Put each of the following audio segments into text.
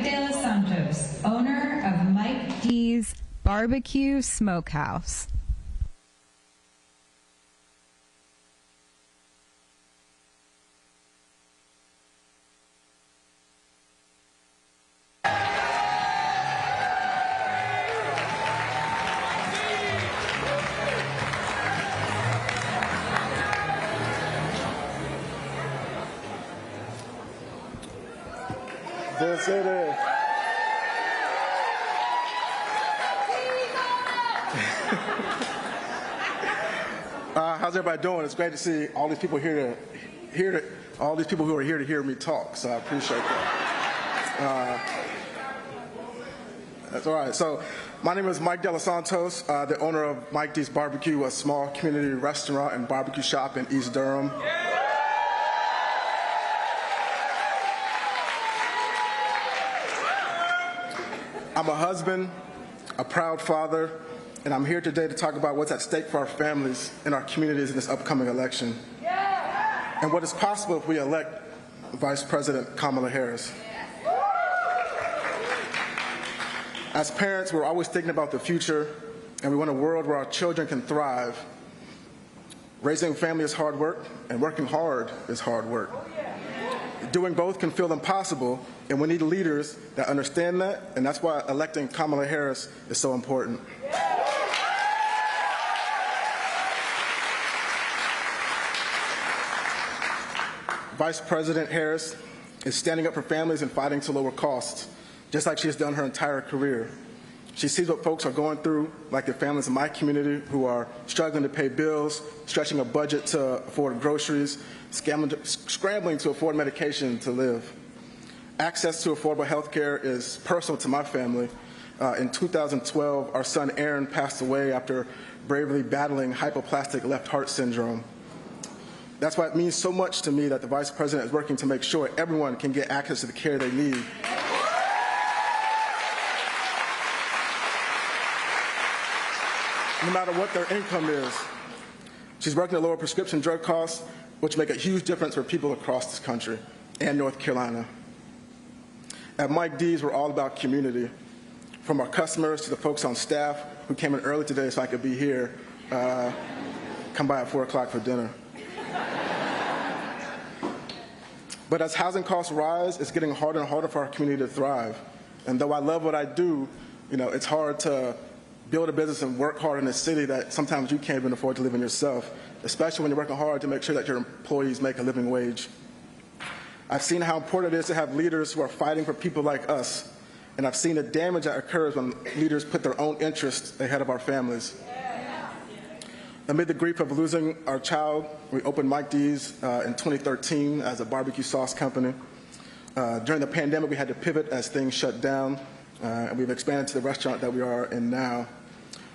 Mike De Los Santos, owner of Mike D's Barbecue Smokehouse. That's it. How's everybody doing? It's great to see all these people all these people who are here to hear me talk. So I appreciate that. That's all right. So my name is Mike De Los Santos, the owner of Mike D's Barbecue, a small community restaurant and barbecue shop in East Durham. I'm a husband, a proud father, and I'm here today to talk about what's at stake for our families and our communities in this upcoming election, and what is possible if we elect Vice President Kamala Harris. As parents, we're always thinking about the future, and we want a world where our children can thrive. Raising a family is hard work, and working hard is hard work. Doing both can feel impossible, and we need leaders that understand that, and that's why electing Kamala Harris is so important. Vice President Harris is standing up for families and fighting to lower costs, just like she has done her entire career. She sees what folks are going through, like the families in my community who are struggling to pay bills, stretching a budget to afford groceries, scrambling to afford medication to live. Access to affordable health care is personal to my family. In 2012, our son Aaron passed away after bravely battling hypoplastic left heart syndrome. That's why it means so much to me that the Vice President is working to make sure everyone can get access to the care they need. No matter what their income is. She's working to lower prescription drug costs, which make a huge difference for people across this country and North Carolina. At Mike D's, we're all about community. From our customers to the folks on staff who came in early today so I could be here, come by at 4 o'clock for dinner. But as housing costs rise, it's getting harder and harder for our community to thrive. And though I love what I do, it's hard to build a business and work hard in a city that sometimes you can't even afford to live in yourself, especially when you're working hard to make sure that your employees make a living wage. I've seen how important it is to have leaders who are fighting for people like us, and I've seen the damage that occurs when leaders put their own interests ahead of our families. Amid the grief of losing our child, we opened Mike D's in 2013 as a barbecue sauce company. During the pandemic, we had to pivot as things shut down, and we've expanded to the restaurant that we are in now.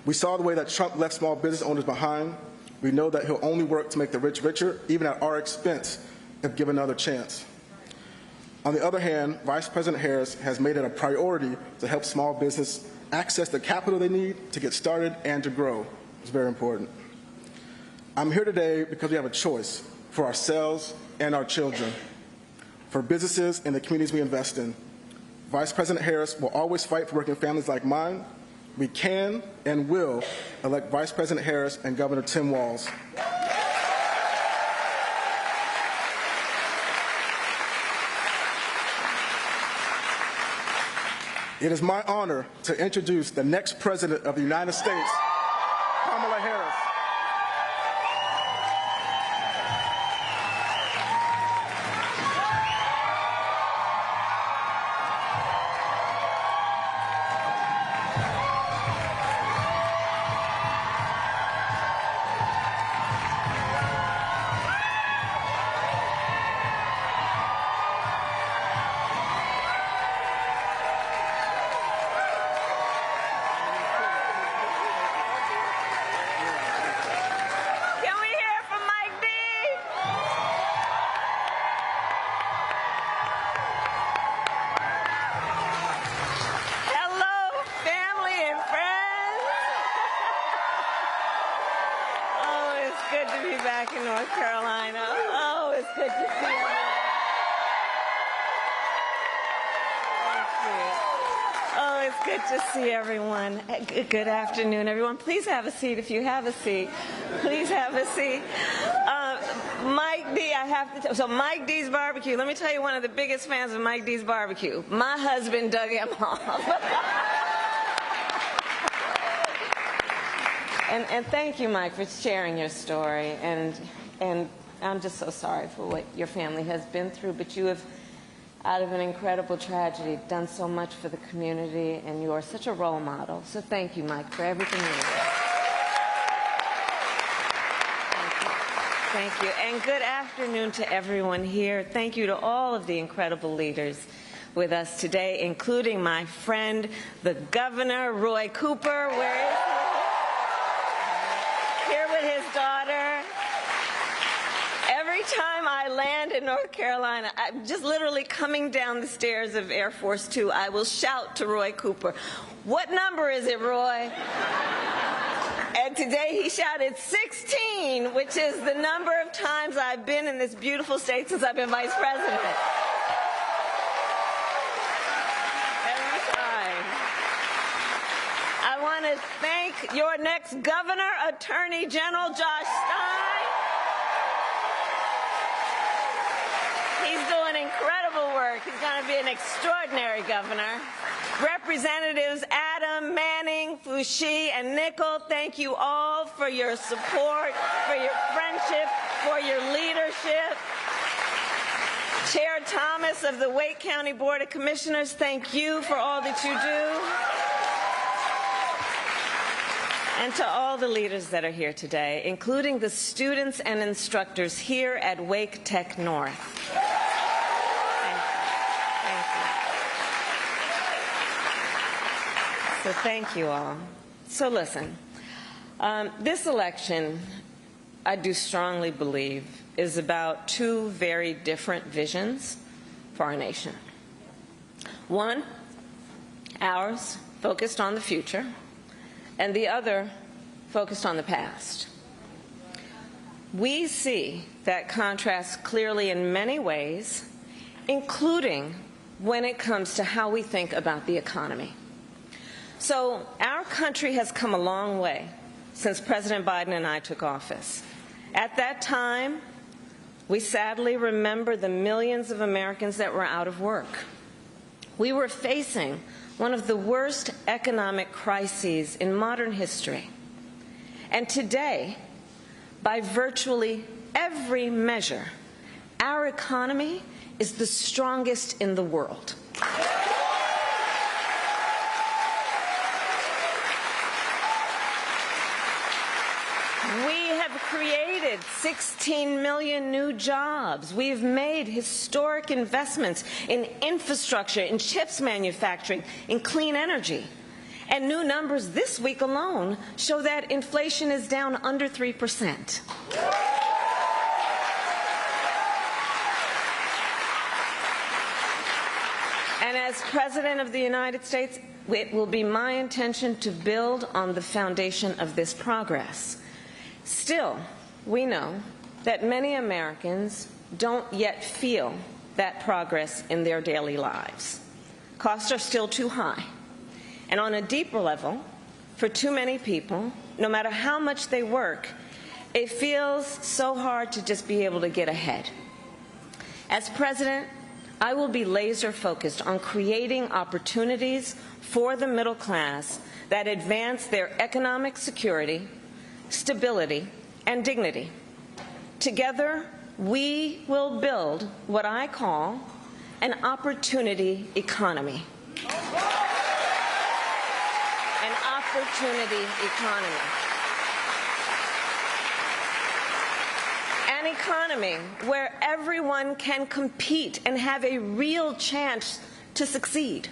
We saw the way that Trump left small business owners behind. We know that he'll only work to make the rich richer, even at our expense, if given another chance. On the other hand, Vice President Harris has made it a priority to help small business access the capital they need to get started and to grow. It's very important. I'm here today because we have a choice for ourselves and our children, for businesses and the communities we invest in. Vice President Harris will always fight for working families like mine. We can and will elect Vice President Harris and Governor Tim Walz. It is my honor to introduce the next President of the United States, Kamala Harris. Back in North Carolina. Oh, it's good to see you. Thank you. Good to see everyone. Good afternoon, everyone. Please have a seat if you have a seat. Please have a seat. Mike D, so Mike D's Barbecue, let me tell you one of the biggest fans of Mike D's Barbecue. My husband, Doug Emhoff. And thank you, Mike, for sharing your story. And I'm just so sorry for what your family has been through, but you have, out of an incredible tragedy, done so much for the community, and you are such a role model. So thank you, Mike, for everything you do. Thank you. And good afternoon to everyone here. Thank you to all of the incredible leaders with us today, including my friend, the Governor, Roy Cooper. Where is he? Here with his daughter. Every time I land in North Carolina, I'm just literally coming down the stairs of Air Force Two, I will shout to Roy Cooper, "What number is it, Roy?" And today he shouted 16, which is the number of times I've been in this beautiful state since I've been Vice President. Every time. I want to thank your next Governor, Attorney General Josh Stein. He's doing incredible work. He's going to be an extraordinary governor. Representatives Adam, Manning, Foushee, and Nickel, thank you all for your support, for your friendship, for your leadership. Chair Thomas of the Wake County Board of Commissioners, thank you for all that you do. And to all the leaders that are here today, including the students and instructors here at Wake Tech North. So thank you all. So listen, this election, I do strongly believe, is about two very different visions for our nation. One, ours, focused on the future, and the other, focused on the past. We see that contrast clearly in many ways, including when it comes to how we think about the economy. So our country has come a long way since President Biden and I took office. At that time, we sadly remember the millions of Americans that were out of work. We were facing one of the worst economic crises in modern history. And today, by virtually every measure, our economy is the strongest in the world. We have created 16 million new jobs. We've made historic investments in infrastructure, in chips manufacturing, in clean energy. And new numbers this week alone show that inflation is down under 3%. And as President of the United States, it will be my intention to build on the foundation of this progress. Still, we know that many Americans don't yet feel that progress in their daily lives. Costs are still too high. And on a deeper level, for too many people, no matter how much they work, it feels so hard to just be able to get ahead. As President, I will be laser focused on creating opportunities for the middle class that advance their economic security, stability, and dignity. Together, we will build what I call an opportunity economy. An opportunity economy. An economy where everyone can compete and have a real chance to succeed.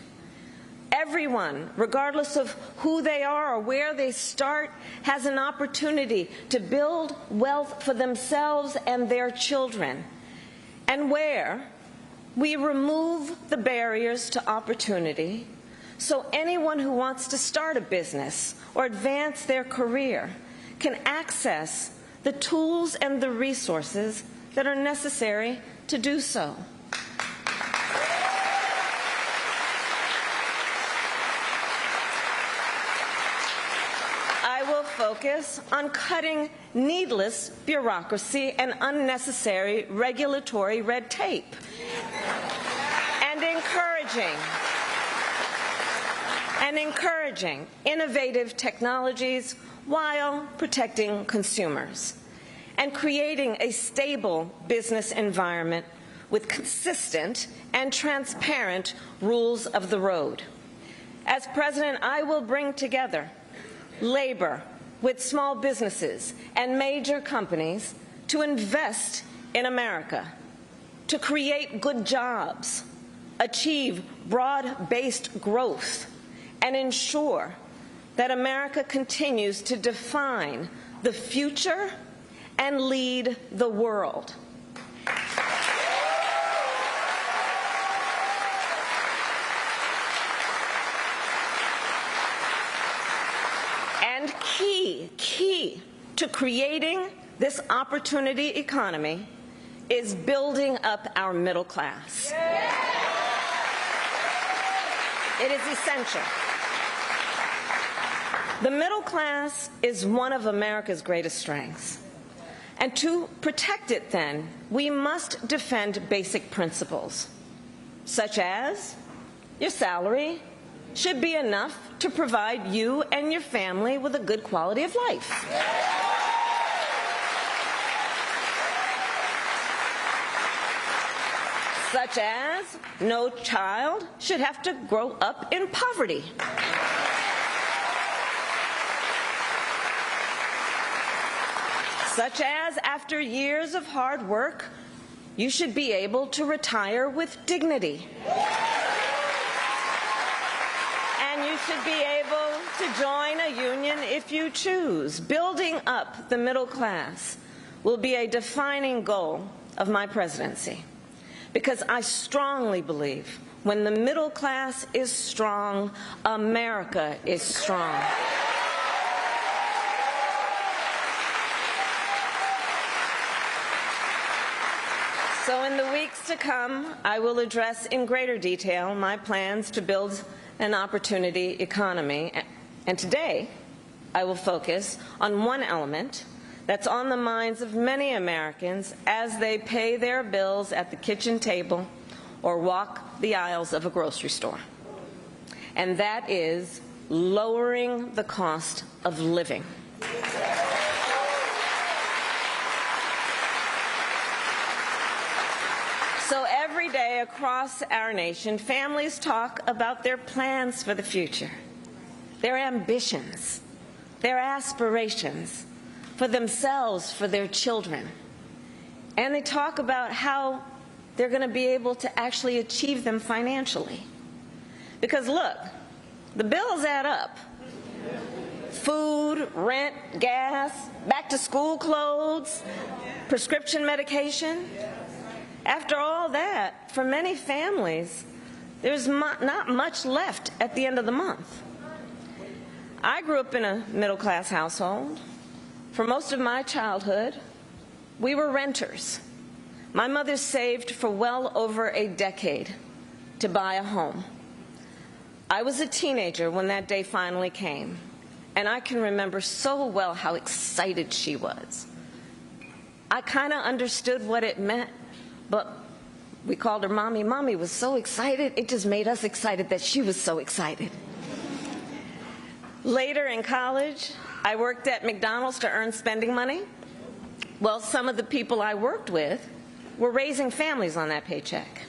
Everyone, regardless of who they are or where they start, has an opportunity to build wealth for themselves and their children. And where we remove the barriers to opportunity so anyone who wants to start a business or advance their career can access the tools and the resources that are necessary to do so. focus on cutting needless bureaucracy and unnecessary regulatory red tape, and encouraging innovative technologies while protecting consumers, and creating a stable business environment with consistent and transparent rules of the road. As President, I will bring together labor with small businesses and major companies to invest in America, to create good jobs, achieve broad-based growth, and ensure that America continues to define the future and lead the world. And key to creating this opportunity economy is building up our middle class. It is essential. The middle class is one of America's greatest strengths. And to protect it, then, we must defend basic principles, such as your salary should be enough to provide you and your family with a good quality of life. Such as no child should have to grow up in poverty. Such as, after years of hard work, you should be able to retire with dignity. And you should be able to join a union if you choose. Building up the middle class will be a defining goal of my presidency, because I strongly believe when the middle class is strong, America is strong. So in the weeks to come, I will address in greater detail my plans to build an opportunity economy. And today, I will focus on one element that's on the minds of many Americans as they pay their bills at the kitchen table or walk the aisles of a grocery store. And that is lowering the cost of living. So every day across our nation, families talk about their plans for the future, their ambitions, their aspirations for themselves, for their children. And they talk about how they're going to be able to actually achieve them financially. Because look, the bills add up. Food, rent, gas, back-to-school clothes, prescription medication. After all that, for many families, there's not much left at the end of the month. I grew up in a middle-class household. For most of my childhood, we were renters. My mother saved for well over a decade to buy a home. I was a teenager when that day finally came, and I can remember so well how excited she was. I kind of understood what it meant, but we called her Mommy. Mommy was so excited, it just made us excited that she was so excited. Later in college, I worked at McDonald's to earn spending money. Well, some of the people I worked with were raising families on that paycheck.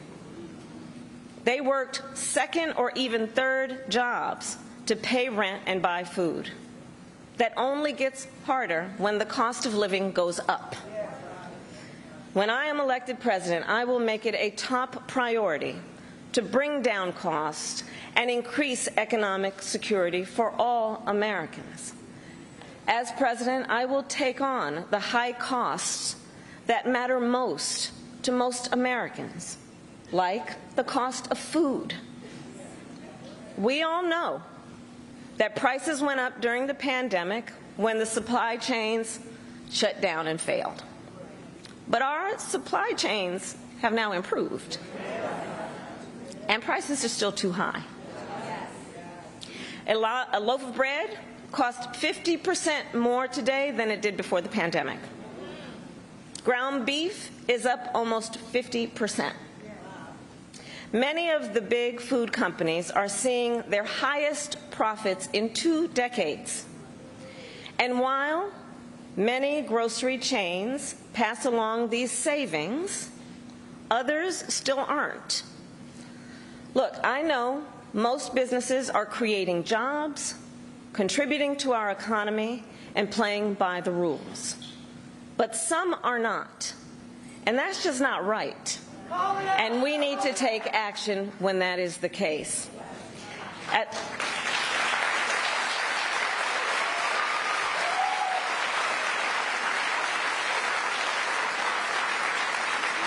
They worked second or even third jobs to pay rent and buy food. That only gets harder when the cost of living goes up. When I am elected president, I will make it a top priority to bring down costs and increase economic security for all Americans. As president, I will take on the high costs that matter most to most Americans, like the cost of food. We all know that prices went up during the pandemic when the supply chains shut down and failed. But our supply chains have now improved, and prices are still too high. A loaf of bread costs 50% more today than it did before the pandemic. Ground beef is up almost 50%. Many of the big food companies are seeing their highest profits in 2 decades. And while many grocery chains pass along these savings, others still aren't. Look, I know most businesses are creating jobs, contributing to our economy, and playing by the rules. But some are not. And that's just not right. And we need to take action when that is the case.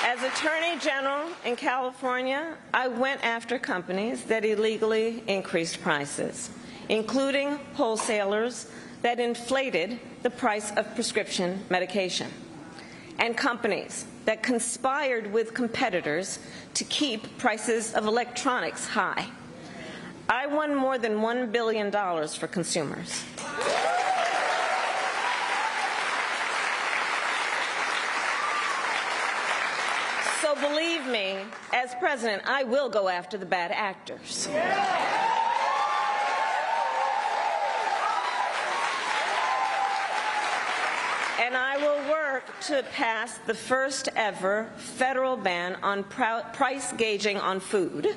As Attorney General in California, I went after companies that illegally increased prices, including wholesalers that inflated the price of prescription medication, and companies that conspired with competitors to keep prices of electronics high. I won more than $1 billion for consumers. So believe me, as president, I will go after the bad actors. And I will work to pass the first ever federal ban on price gauging on food.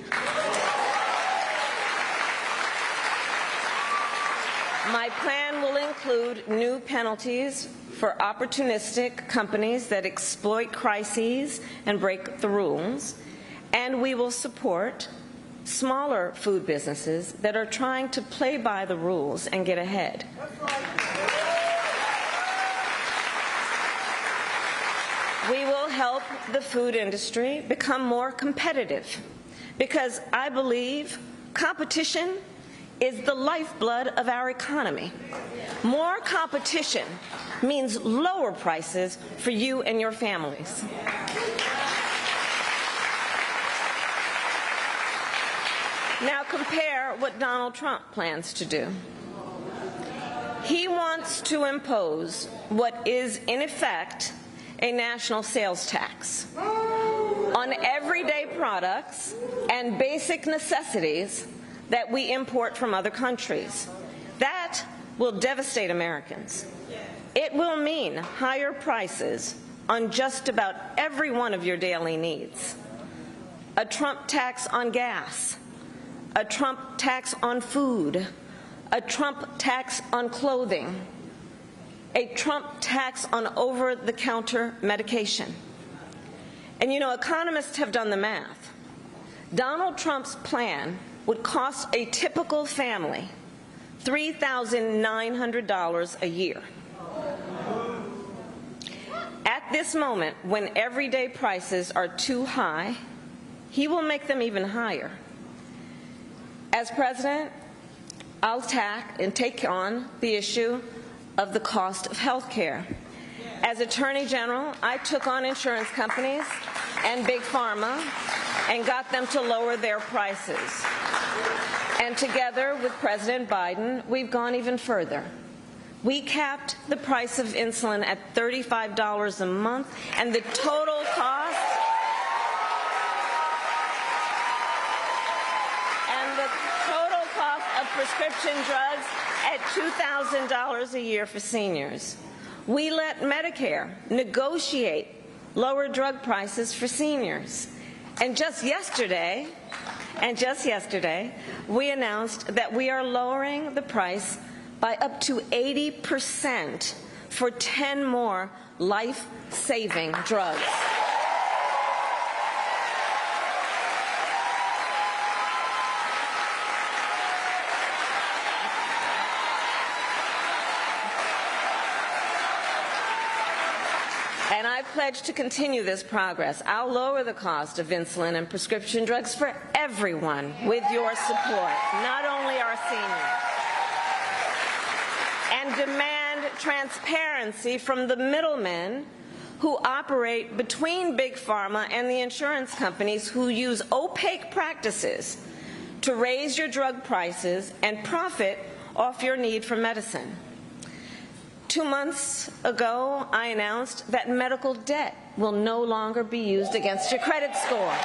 My plan will include new penalties for opportunistic companies that exploit crises and break the rules, and we will support smaller food businesses that are trying to play by the rules and get ahead. We will help the food industry become more competitive, because I believe competition is the lifeblood of our economy. More competition means lower prices for you and your families. Now compare what Donald Trump plans to do. He wants to impose what is, in effect, a national sales tax on everyday products and basic necessities that we import from other countries. That will devastate Americans. It will mean higher prices on just about every one of your daily needs. A Trump tax on gas, a Trump tax on food, a Trump tax on clothing, a Trump tax on over-the-counter medication. And you know, economists have done the math. Donald Trump's plan would cost a typical family $3,900 a year. At this moment, when everyday prices are too high, he will make them even higher. As president, I'll take on the issue of the cost of health care. As Attorney General, I took on insurance companies and Big Pharma and got them to lower their prices. And together with President Biden, we've gone even further. We capped the price of insulin at $35 a month, and the total cost of prescription drugs at $2,000 a year for seniors. We let Medicare negotiate lower drug prices for seniors. And just yesterday, we announced that we are lowering the price by up to 80% for 10 more life-saving drugs. And I pledge to continue this progress. I'll lower the cost of insulin and prescription drugs for everyone with your support, not only our seniors. And demand transparency from the middlemen who operate between Big Pharma and the insurance companies who use opaque practices to raise your drug prices and profit off your need for medicine. 2 months ago, I announced that medical debt will no longer be used against your credit score.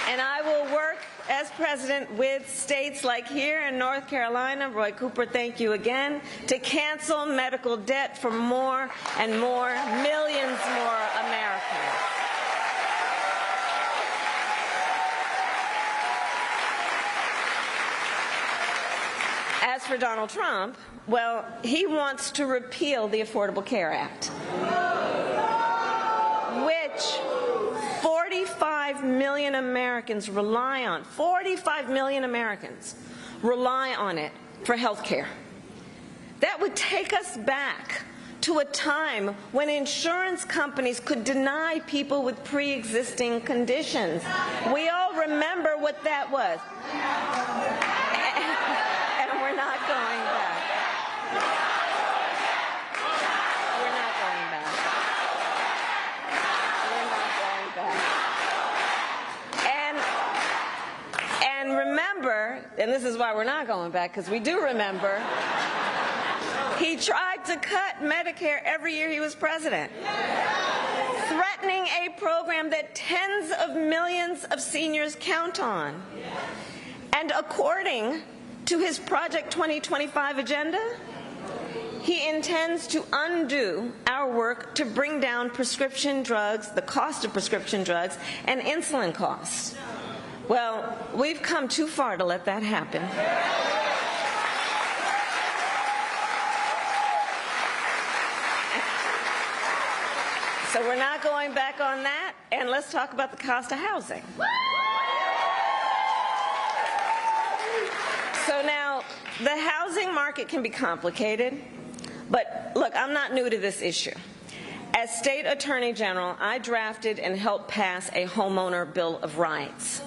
And I will work as president with states like here in North Carolina, Roy Cooper, thank you again, to cancel medical debt for more and more, millions more Americans. As for Donald Trump, well, he wants to repeal the Affordable Care Act, which 45 million Americans rely on. 45 million Americans rely on it for health care. That would take us back to a time when insurance companies could deny people with pre-existing conditions. We all remember what that was. And we're not going back. We're not going back. We're not going back. And remember, and this is why we're not going back, because we do remember, he tried to cut Medicare every year he was president, threatening a program that tens of millions of seniors count on. And according to his Project 2025 agenda, he intends to undo our work to bring down prescription drugs, the cost of prescription drugs, and insulin costs. Well, we've come too far to let that happen. So we're not going back on that, and let's talk about the cost of housing. So now, the housing market can be complicated, but look, I'm not new to this issue. As State Attorney General, I drafted and helped pass a homeowner Bill of Rights,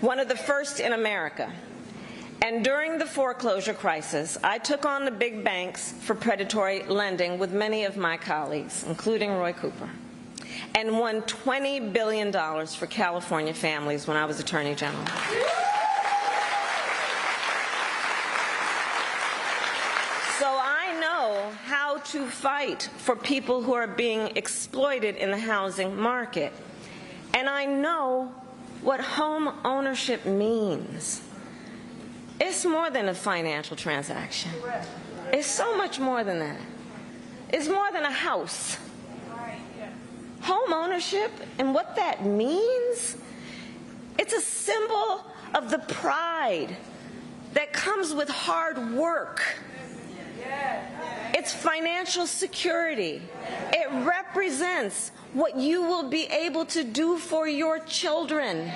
one of the first in America. And during the foreclosure crisis, I took on the big banks for predatory lending with many of my colleagues, including Roy Cooper, and won $20 billion for California families when I was Attorney General. So I know how to fight for people who are being exploited in the housing market. And I know what home ownership means. It's more than a financial transaction. It's so much more than that. It's more than a house. Home ownership and what that means, it's a symbol of the pride that comes with hard work. It's financial security. It represents what you will be able to do for your children.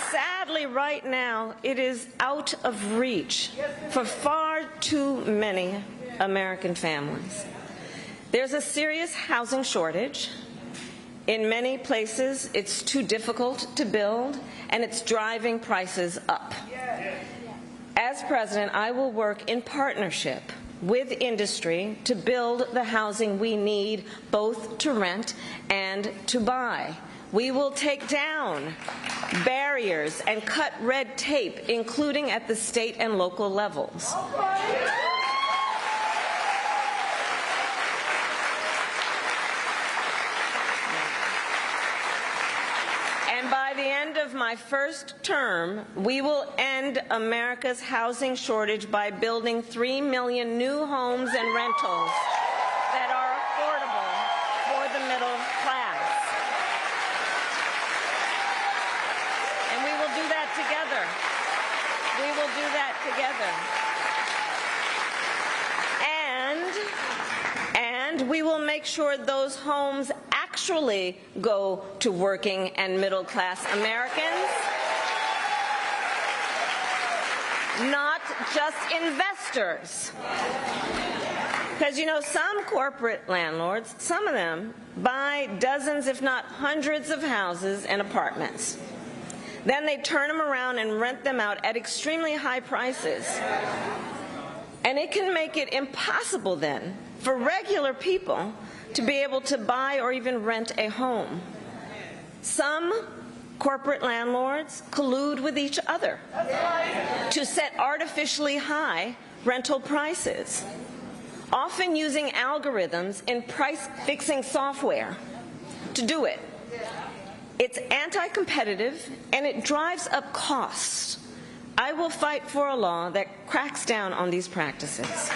Sadly, right now, it is out of reach for far too many American families. There's a serious housing shortage. In many places, it's too difficult to build, and it's driving prices up. As president, I will work in partnership with industry to build the housing we need, both to rent and to buy. We will take down barriers and cut red tape, including at the state and local levels. And by the end of my first term, we will end America's housing shortage by building 3 million new homes and rentals that are affordable for the middle class. Together. We will do that together. And we will make sure those homes actually go to working and middle-class Americans, not just investors. Because, you know, some corporate landlords, some of them buy dozens, if not hundreds, of houses and apartments. Then they turn them around and rent them out at extremely high prices. And it can make it impossible then for regular people to be able to buy or even rent a home. Some corporate landlords collude with each other to set artificially high rental prices, often using algorithms in price-fixing software to do it. It's anti-competitive and it drives up costs. I will fight for a law that cracks down on these practices.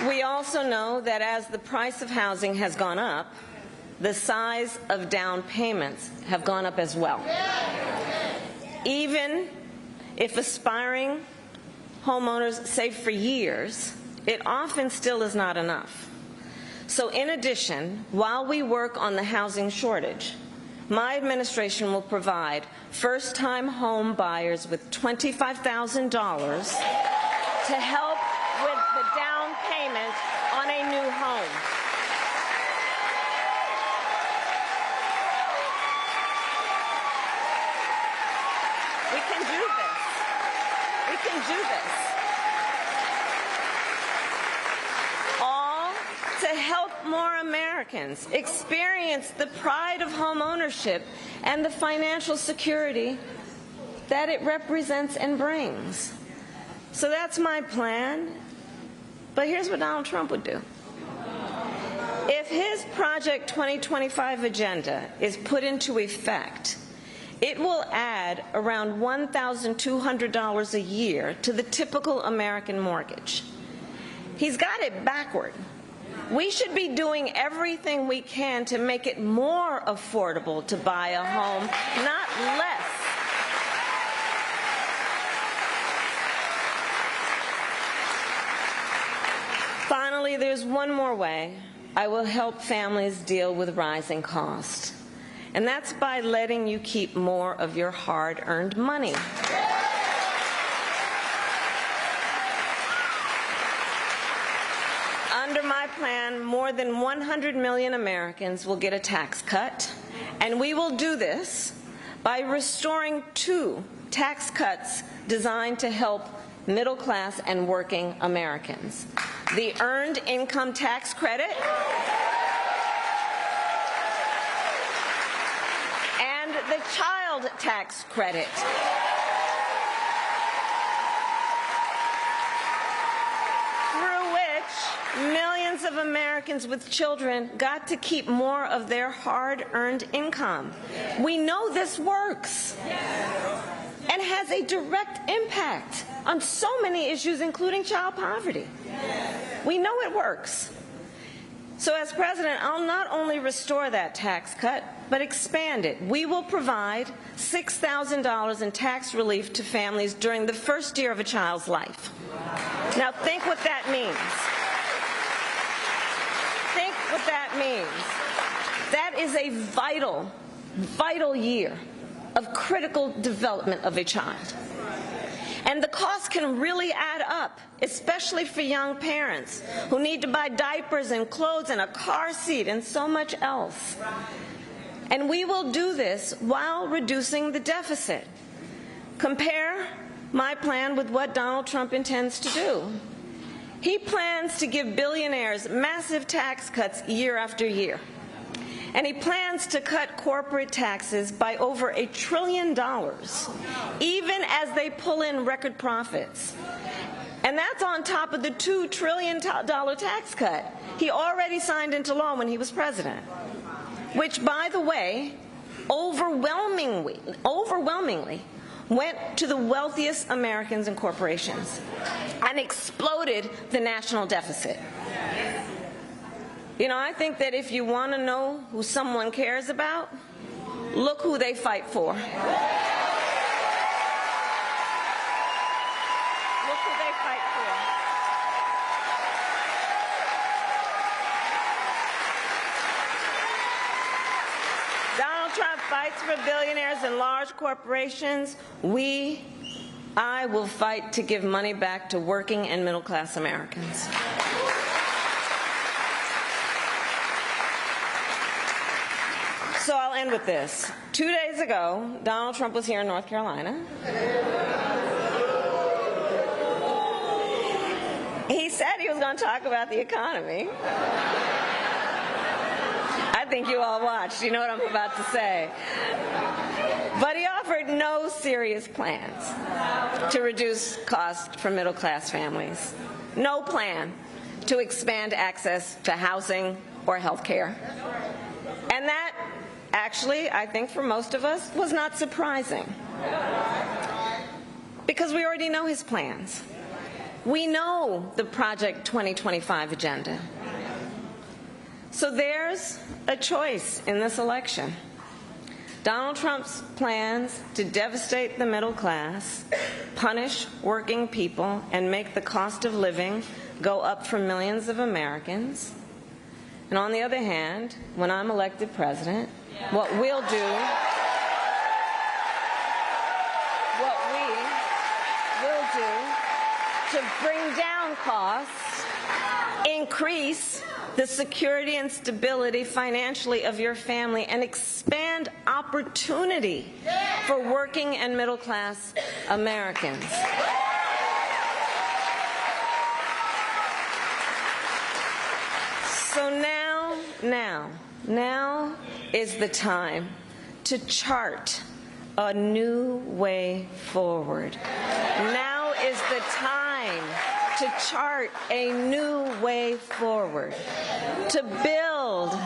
We also know that as the price of housing has gone up, the size of down payments have gone up as well. Even if aspiring homeowners save for years, it often still is not enough. So in addition, while we work on the housing shortage, my administration will provide first-time home buyers with $25,000 to help with the down payment on a new home. We can do this. We can do this. All to help more Americans experience the pride of home ownership and the financial security that it represents and brings. So that's my plan. But here's what Donald Trump would do. If his Project 2025 agenda is put into effect, it will add around $1,200 a year to the typical American mortgage. He's got it backward. We should be doing everything we can to make it more affordable to buy a home, not less. Finally, there's one more way I will help families deal with rising costs, and that's by letting you keep more of your hard-earned money. Under my plan, more than 100 million Americans will get a tax cut, and we will do this by restoring 2 tax cuts designed to help middle-class and working Americans: the Earned Income Tax Credit and the Child Tax Credit. Through which millions of Americans with children got to keep more of their hard-earned income. We know this works and has a direct impact on so many issues, including child poverty. We know it works. So as president, I'll not only restore that tax cut, but expand it. We will provide $6,000 in tax relief to families during the first year of a child's life. Now think what that means. Think what that means. That is a vital, vital year of critical development of a child. And the cost can really add up, especially for young parents who need to buy diapers and clothes and a car seat and so much else. And we will do this while reducing the deficit. Compare my plan with what Donald Trump intends to do. He plans to give billionaires massive tax cuts year after year. And he plans to cut corporate taxes by over $1 trillion, even as they pull in record profits. And that's on top of the $2 trillion tax cut he already signed into law when he was president, which, by the way, overwhelmingly went to the wealthiest Americans and corporations and exploded the national deficit. You know, I think that if you want to know who someone cares about, look who they fight for. Look who they fight for. Donald Trump fights for billionaires and large corporations. I will fight to give money back to working and middle-class Americans. end with this. 2 days ago, Donald Trump was here in North Carolina. He said he was going to talk about the economy. I think you all watched. You know what I'm about to say. But he offered no serious plans to reduce costs for middle-class families. No plan to expand access to housing or health care. And that, actually, I think for most of us, was not surprising. Because we already know his plans. We know the Project 2025 agenda. So there's a choice in this election. Donald Trump's plans to devastate the middle class, punish working people, and make the cost of living go up for millions of Americans. And on the other hand, when I'm elected president, what we'll do, to bring down costs, increase the security and stability financially of your family, and expand opportunity for working and middle-class Americans. So now is the time to chart a new way forward. Now is the time to chart a new way forward, to build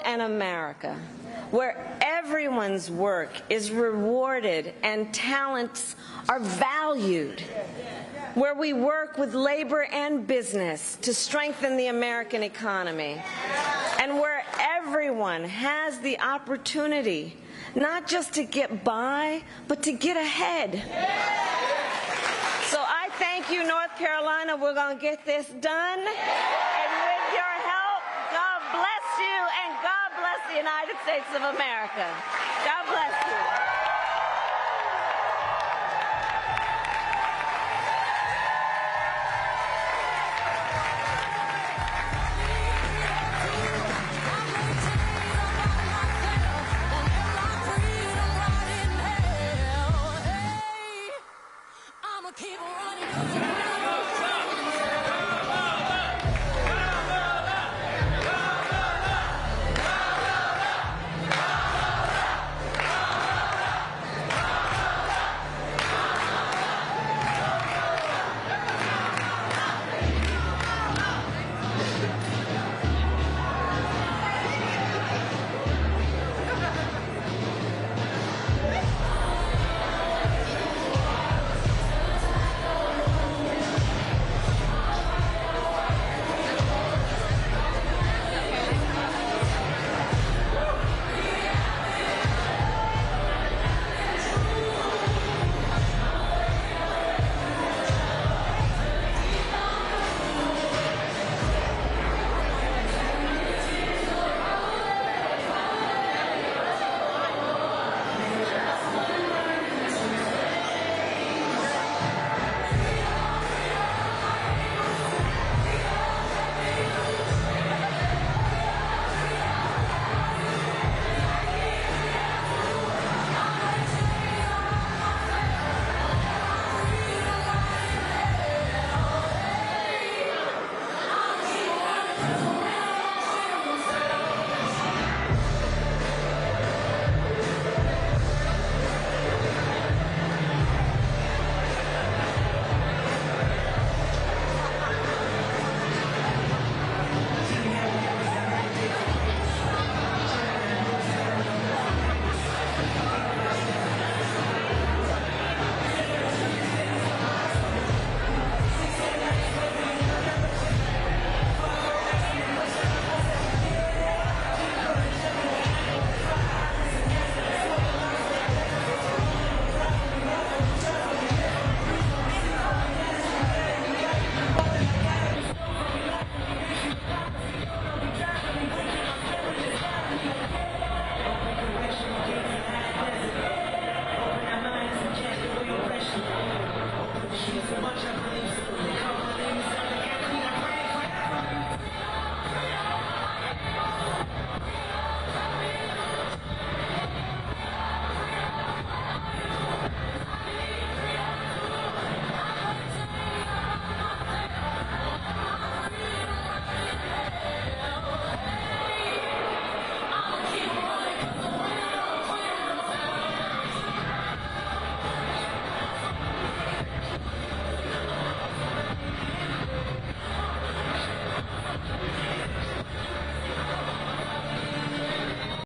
an America where everyone's work is rewarded and talents are valued, where we work with labor and business to strengthen the American economy, and where everyone has the opportunity not just to get by, but to get ahead. So I thank you, North Carolina. We're going to get this done. And with your help, God bless you, and God bless the United States of America. God bless you.